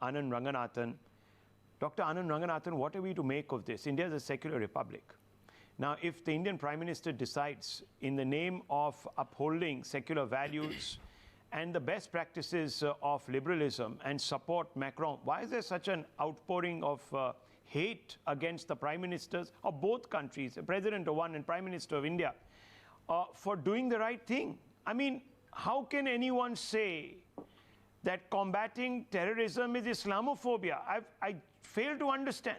Anand Ranganathan. Dr. Anand Ranganathan, what are we to make of this? India is a secular republic. Now, if the Indian Prime Minister decides, in the name of upholding secular values and the best practices of liberalism, and support Macron, why is there such an outpouring of hate against the Prime Ministers of both countries, the President of one and Prime Minister of India, for doing the right thing? I mean, how can anyone say that combating terrorism is Islamophobia? I fail to understand.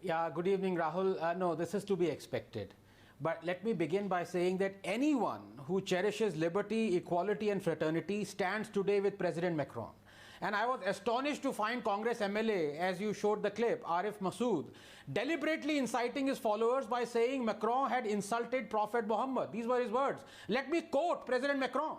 Yeah, good evening, Rahul. No, this is to be expected. But let me begin by saying that anyone who cherishes liberty, equality and fraternity stands today with President Macron. And I was astonished to find Congress MLA, as you showed the clip, Arif Masood, deliberately inciting his followers by saying Macron had insulted Prophet Muhammad. These were his words. Let me quote President Macron.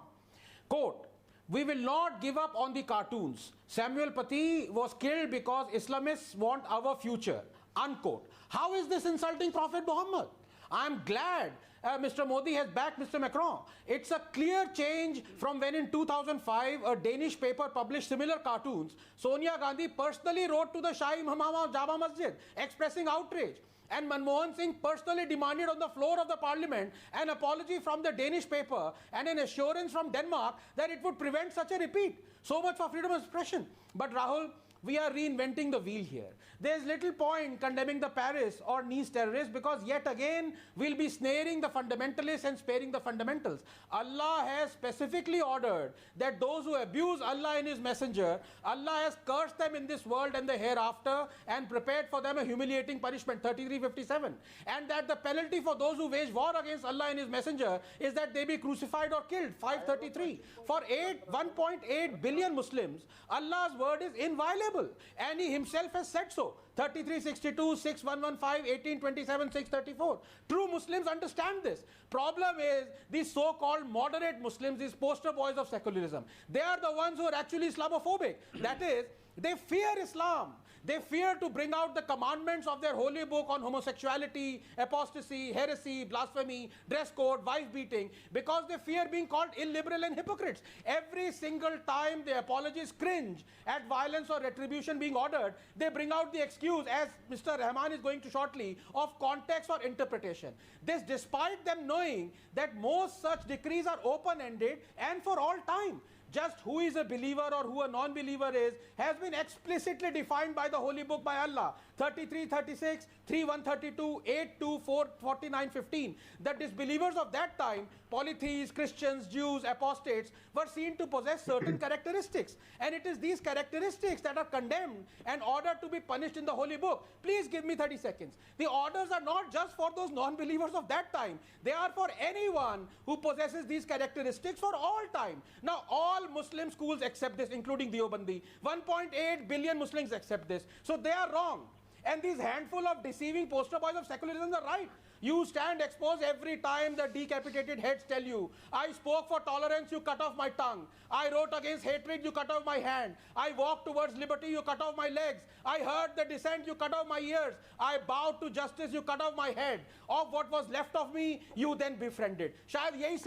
Quote, "We will not give up on the cartoons. Samuel Paty was killed because Islamists want our future." Unquote. How is this insulting Prophet Muhammad? I'm glad Mr. Modi has backed Mr. Macron. It's a clear change from when in 2005 a Danish paper published similar cartoons. Sonia Gandhi personally wrote to the Shahi Imam of Jama Masjid expressing outrage. And Manmohan Singh personally demanded on the floor of the parliament an apology from the Danish paper and an assurance from Denmark that it would prevent such a repeat. So much for freedom of expression. But Rahul, we are reinventing the wheel here. There's little point condemning the Paris or Nice terrorists, because yet again we'll be snaring the fundamentalists and sparing the fundamentals. Allah has specifically ordered that those who abuse Allah and His Messenger, Allah has cursed them in this world and the hereafter and prepared for them a humiliating punishment, 3357. And that the penalty for those who wage war against Allah and His Messenger is that they be crucified or killed, 533. For 1.8 billion Muslims, Allah's word is inviolable. And He Himself has said so. 3362, 6115, 1827, 634. True Muslims understand this. Problem is these so-called moderate Muslims, these poster boys of secularism, they are the ones who are actually Islamophobic. That is, they fear Islam. They fear to bring out the commandments of their holy book on homosexuality, apostasy, heresy, blasphemy, dress code, wife beating, because they fear being called illiberal and hypocrites. Every single time the apologists cringe at violence or retribution being ordered, they bring out the excuse, as Mr. Rahman is going to shortly, of context or interpretation. This despite them knowing that most such decrees are open-ended and for all time. Just who is a believer or who a non-believer is has been explicitly defined by the Holy Book by Allah. 33, 36, 3, 132, 8, 2, 4, 49, 15. The disbelievers of that time, polytheists, Christians, Jews, apostates, were seen to possess certain characteristics. And it is these characteristics that are condemned and ordered to be punished in the Holy Book. Please give me 30 seconds. The orders are not just for those non-believers of that time. They are for anyone who possesses these characteristics for all time. Now, all Muslim schools accept this, including Deobandi. 1.8 billion Muslims accept this. So they are wrong. And these handful of deceiving poster boys of secularism are right. You stand exposed every time the decapitated heads tell you, I spoke for tolerance, you cut off my tongue. I wrote against hatred, you cut off my hand. I walked towards liberty, you cut off my legs. I heard the dissent, you cut off my ears. I bowed to justice, you cut off my head. Of what was left of me, you then befriended. शायद यही